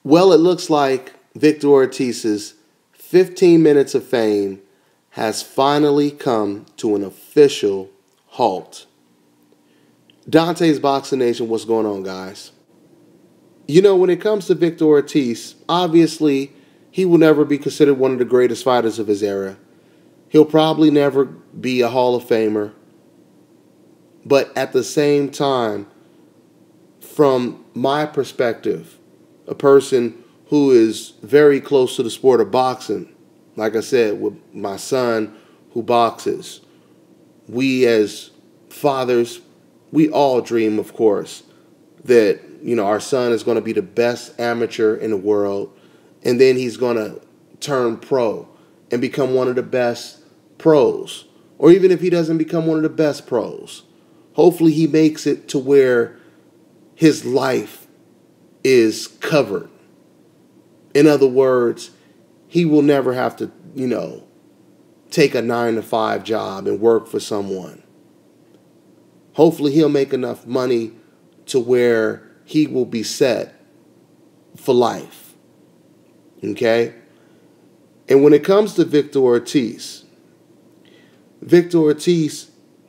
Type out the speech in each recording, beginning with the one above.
Well, it looks like Victor Ortiz's 15 minutes of fame has finally come to an official halt. Dante's Boxing Nation, what's going on, guys? You know, when it comes to Victor Ortiz, obviously, he will never be considered one of the greatest fighters of his era. He'll probably never be a Hall of Famer. But at the same time, from my perspective, a person who is very close to the sport of boxing, like I said, with my son who boxes, we as fathers, we all dream, of course, that, you know, our son is going to be the best amateur in the world, and then he's going to turn pro and become one of the best pros. Or even if he doesn't become one of the best pros, hopefully he makes it to where his life is covered. In other words, he will never have to, you know, take a 9-to-5 job and work for someone. Hopefully he'll make enough money to where he will be set for life. Okay? And when it comes to Victor Ortiz,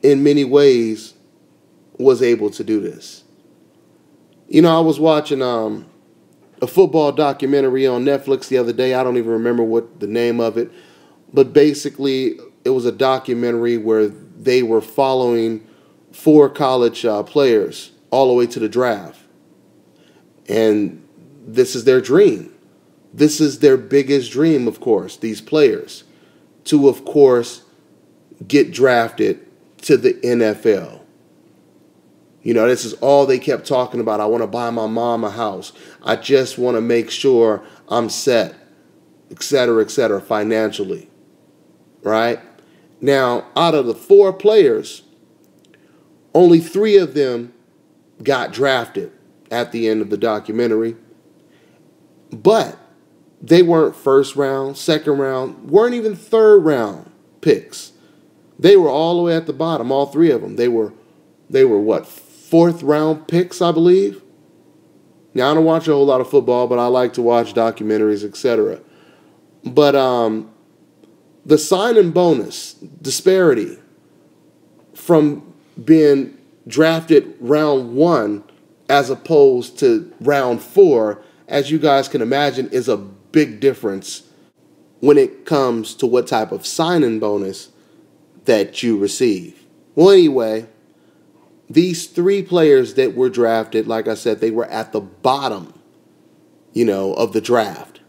in many ways, was able to do this. You know, I was watching a football documentary on Netflix the other day. I don't even remember what the name of it. But basically, it was a documentary where they were following 4 college players all the way to the draft. And this is their dream. This is their biggest dream, of course, these players, to, of course, get drafted to the NFL. You know, this is all they kept talking about. I want to buy my mom a house. I just want to make sure I'm set, et cetera, financially. Right? Now, out of the 4 players, only 3 of them got drafted at the end of the documentary. But they weren't first round, second round, weren't even third round picks. They were all the way at the bottom, all 3 of them. They were what, 4th round picks, I believe. Now, I don't watch a whole lot of football, but I like to watch documentaries, etc. But the sign-in bonus disparity from being drafted round 1 as opposed to round 4, as you guys can imagine, is a big difference when it comes to what type of sign-in bonus that you receive. Well, anyway, these 3 players that were drafted, like I said, they were at the bottom, you know, of the draft.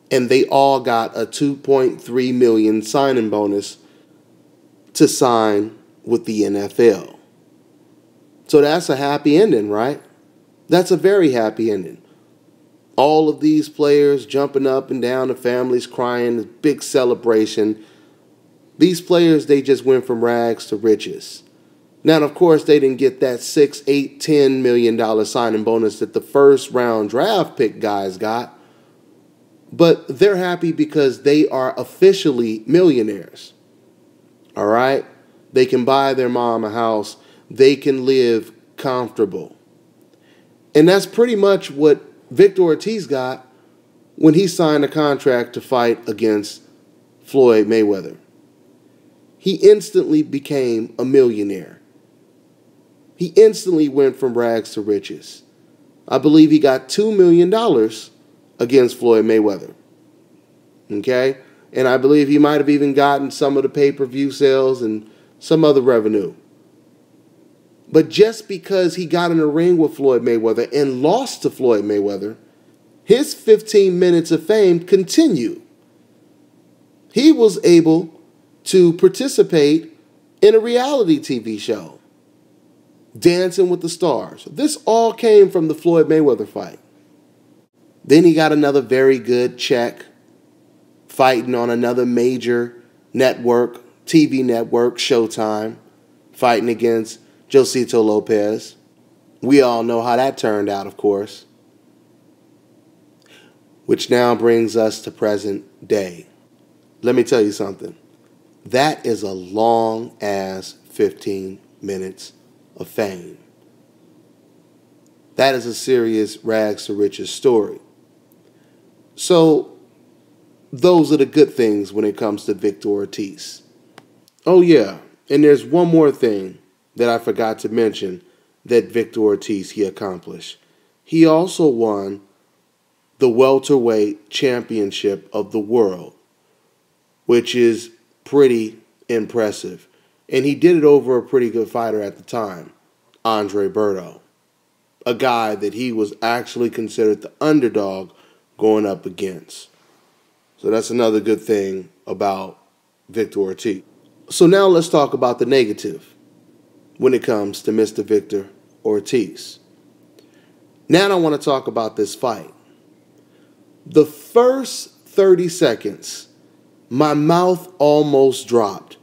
And they all got a $2.3 million sign-in bonus to sign with the NFL. So that's a happy ending, right? That's a very happy ending. All of these players jumping up and down, the families crying, big celebration. These players, they just went from rags to riches. Now, of course, they didn't get that $6, $8, $10 million signing bonus that the first round draft pick guys got. But they're happy because they are officially millionaires. All right? They can buy their mom a house. They can live comfortable. And that's pretty much what Victor Ortiz got when he signed a contract to fight against Floyd Mayweather. He instantly became a millionaire. He instantly went from rags to riches. I believe he got $2 million against Floyd Mayweather. Okay? And I believe he might have even gotten some of the pay-per-view sales and some other revenue. But just because he got in a ring with Floyd Mayweather and lost to Floyd Mayweather, his 15 minutes of fame continued. He was able to participate in a reality TV show, Dancing with the Stars. This all came from the Floyd Mayweather fight. Then he got another very good check fighting on another major network, TV network, Showtime, fighting against Josito Lopez. We all know how that turned out, of course. Which now brings us to present day. Let me tell you something. That is a long-ass 15 minutes of fame. That is a serious rags to riches story. So those are the good things when it comes to Victor Ortiz. Oh yeah, and there's one more thing that I forgot to mention that Victor Ortiz he accomplished. He also won the welterweight championship of the world, which is pretty impressive. And he did it over a pretty good fighter at the time, Andre Berto, a guy that he was actually considered the underdog going up against. So that's another good thing about Victor Ortiz. So now let's talk about the negative when it comes to Mr. Victor Ortiz. Now I want to talk about this fight. The first 30 seconds, my mouth almost dropped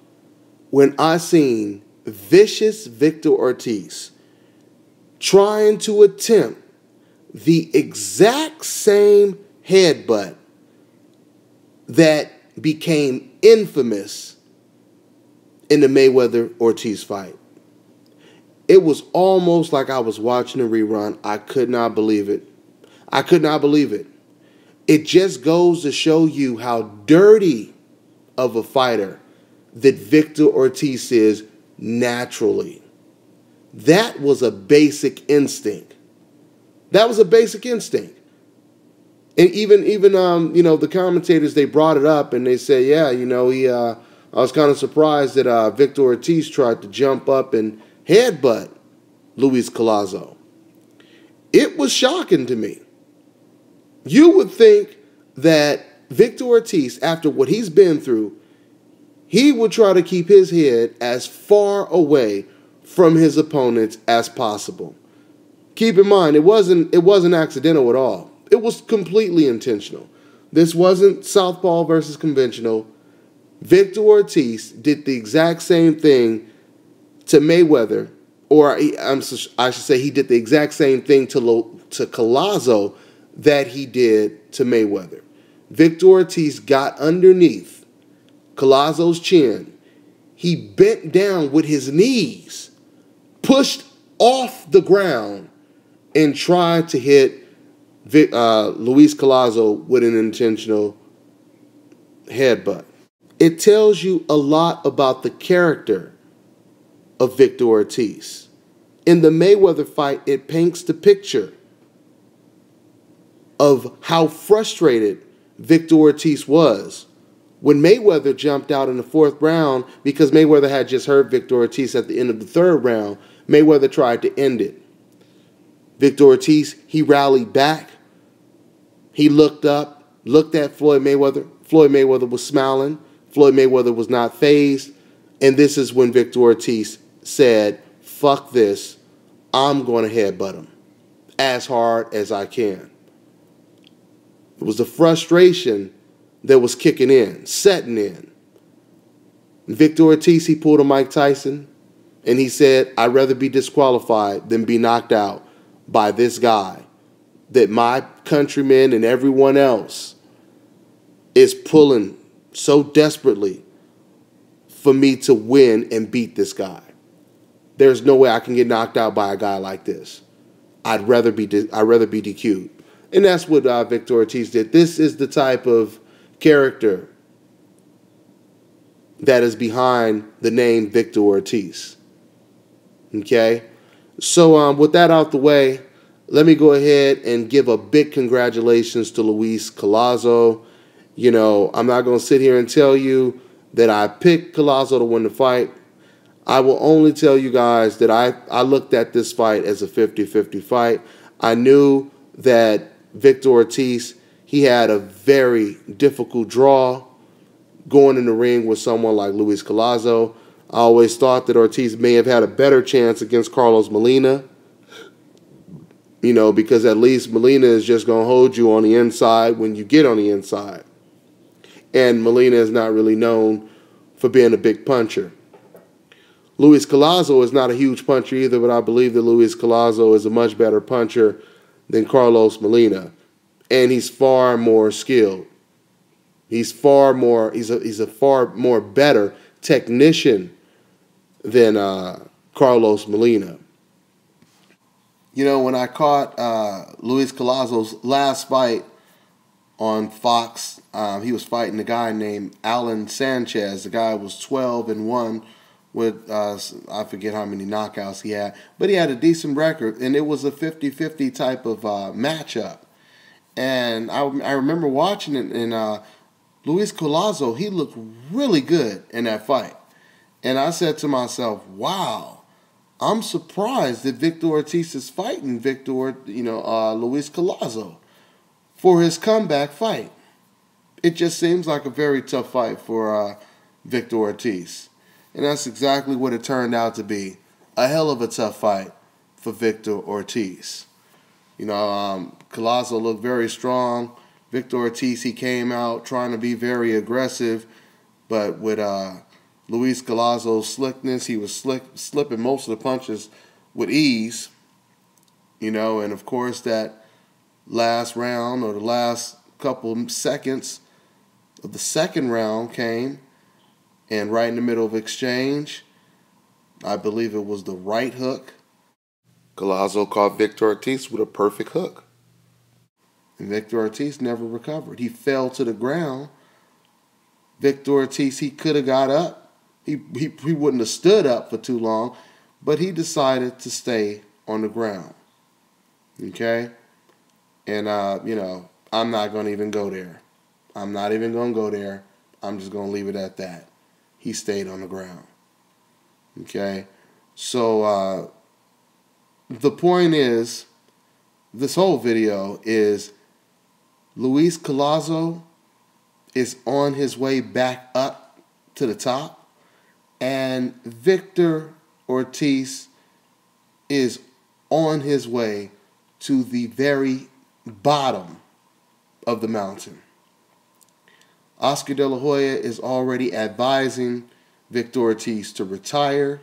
when I seen vicious Victor Ortiz trying to attempt the exact same headbutt that became infamous in the Mayweather-Ortiz fight. It was almost like I was watching a rerun. I could not believe it. I could not believe it. It just goes to show you how dirty of a fighter that Victor Ortiz is naturally. That was a basic instinct. That was a basic instinct. And even the commentators, they brought it up and they say, yeah, I was kind of surprised that Victor Ortiz tried to jump up and headbutt Luis Collazo. It was shocking to me. You would think that Victor Ortiz, after what he's been through, he would try to keep his head as far away from his opponents as possible. Keep in mind, it wasn't accidental at all. It was completely intentional. This wasn't southpaw versus conventional. Victor Ortiz did the exact same thing to Mayweather, or I should say he did the exact same thing to Collazo that he did to Mayweather. Victor Ortiz got underneath Collazo's chin. He bent down with his knees, pushed off the ground, and tried to hit Luis Collazo with an intentional headbutt. It tells you a lot about the character of Victor Ortiz. In the Mayweather fight, it paints the picture of how frustrated Victor Ortiz was when Mayweather jumped out in the fourth round because Mayweather had just hurt Victor Ortiz at the end of the third round. Mayweather tried to end it. Victor Ortiz, he rallied back. He looked up, looked at Floyd Mayweather. Floyd Mayweather was smiling. Floyd Mayweather was not fazed. And this is when Victor Ortiz said, fuck this, I'm going to headbutt him as hard as I can. It was the frustration that was kicking in, setting in. Victor Ortiz, he pulled a Mike Tyson, and he said, I'd rather be disqualified than be knocked out by this guy that my countrymen and everyone else is pulling so desperately for me to win and beat this guy. There's no way I can get knocked out by a guy like this. I'd rather be DQ'd. And that's what Victor Ortiz did. This is the type of character that is behind the name Victor Ortiz. Okay? So with that out the way, let me go ahead and give a big congratulations to Luis Collazo. I'm not going to sit here and tell you that I picked Collazo to win the fight. I will only tell you guys that I looked at this fight as a 50-50 fight. I knew that Victor Ortiz, he had a very difficult draw going in the ring with someone like Luis Collazo. I always thought that Ortiz may have had a better chance against Carlos Molina, because at least Molina is just going to hold you on the inside when you get on the inside. And Molina is not really known for being a big puncher. Luis Collazo is not a huge puncher either, but I believe that Luis Collazo is a much better puncher than Carlos Molina. And he's far more skilled. He's a far more better technician than Carlos Molina. When I caught Luis Collazo's last fight on Fox. He was fighting a guy named Alan Sanchez. The guy was 12-1 with, I forget how many knockouts he had, but he had a decent record, and it was a 50-50 type of matchup. And I remember watching it, and Luis Collazo, he looked really good in that fight. And I said to myself, wow, I'm surprised that Victor Ortiz is fighting Luis Collazo for his comeback fight. It just seems like a very tough fight for Victor Ortiz. And that's exactly what it turned out to be. A hell of a tough fight for Victor Ortiz. Collazo looked very strong. Victor Ortiz, he came out trying to be very aggressive, but with Luis Collazo's slickness, he was slipping most of the punches with ease. And of course that last round, or the last couple seconds of the second round, came, and right in the middle of exchange, I believe it was the right hook, Collazo caught Victor Ortiz with a perfect hook. And Victor Ortiz never recovered. He fell to the ground. Victor Ortiz, he could have got up. He wouldn't have stood up for too long, but he decided to stay on the ground. Okay? And, I'm not going to even go there. I'm not even going to go there. I'm just going to leave it at that. He stayed on the ground. Okay? So, the point is, this whole video is Luis Collazo is on his way back up to the top, and Victor Ortiz is on his way to the very bottom of the mountain. Oscar De La Hoya is already advising Victor Ortiz to retire.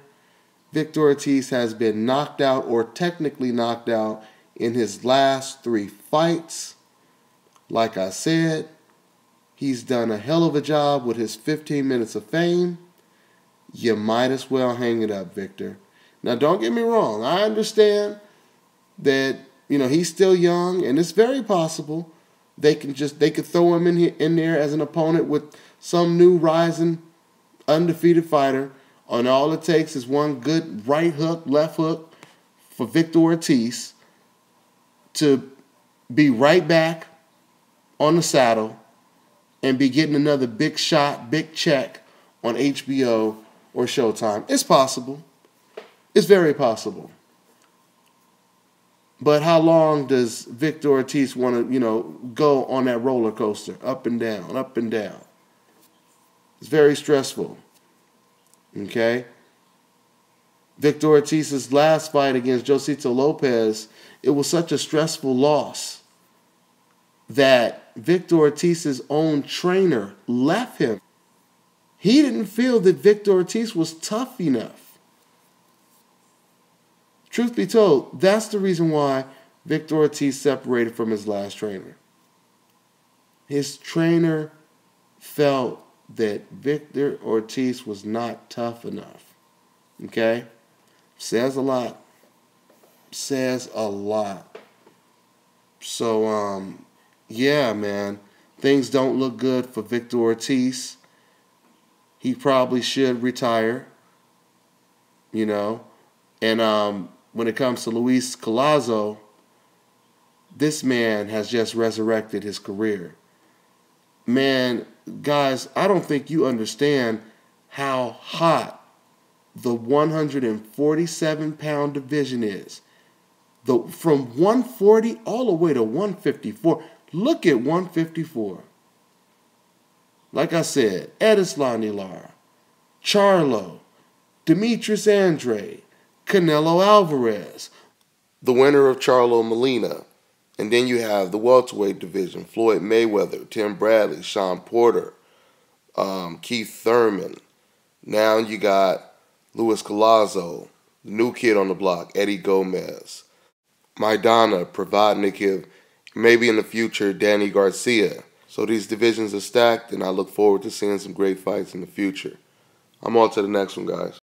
Victor Ortiz has been knocked out, or technically knocked out, in his last 3 fights. Like I said, he's done a hell of a job with his 15 minutes of fame. You might as well hang it up, Victor. Now, don't get me wrong. I understand that, he's still young, and it's very possible they could throw him in there as an opponent with some new rising undefeated fighter, and all it takes is one good right hook, left hook for Victor Ortiz to be right back on the saddle and be getting another big shot, big check on HBO or Showtime. It's possible. It's very possible. But how long does Victor Ortiz want to, go on that roller coaster, up and down, up and down? It's very stressful. Okay? Victor Ortiz's last fight against Josito Lopez, it was such a stressful loss that Victor Ortiz's own trainer left him. He didn't feel that Victor Ortiz was tough enough. Truth be told, that's the reason why Victor Ortiz separated from his last trainer. His trainer felt that Victor Ortiz was not tough enough. Okay? Says a lot. Says a lot. So, yeah, man. Things don't look good for Victor Ortiz. He probably should retire. And when it comes to Luis Collazo, this man has just resurrected his career. Man, guys, I don't think you understand how hot the 147-pound division is. From 140 all the way to 154. Look at 154. Like I said, Edislani Lara, Charlo, Demetrius Andrade, Canelo Alvarez, the winner of Charlo Molina. And then you have the welterweight division, Floyd Mayweather, Tim Bradley, Sean Porter, Keith Thurman. Now you got Luis Collazo, the new kid on the block, Eddie Gomez, Maidana, Provodnikov, maybe in the future, Danny Garcia. So these divisions are stacked, and I look forward to seeing some great fights in the future. I'm on to the next one, guys.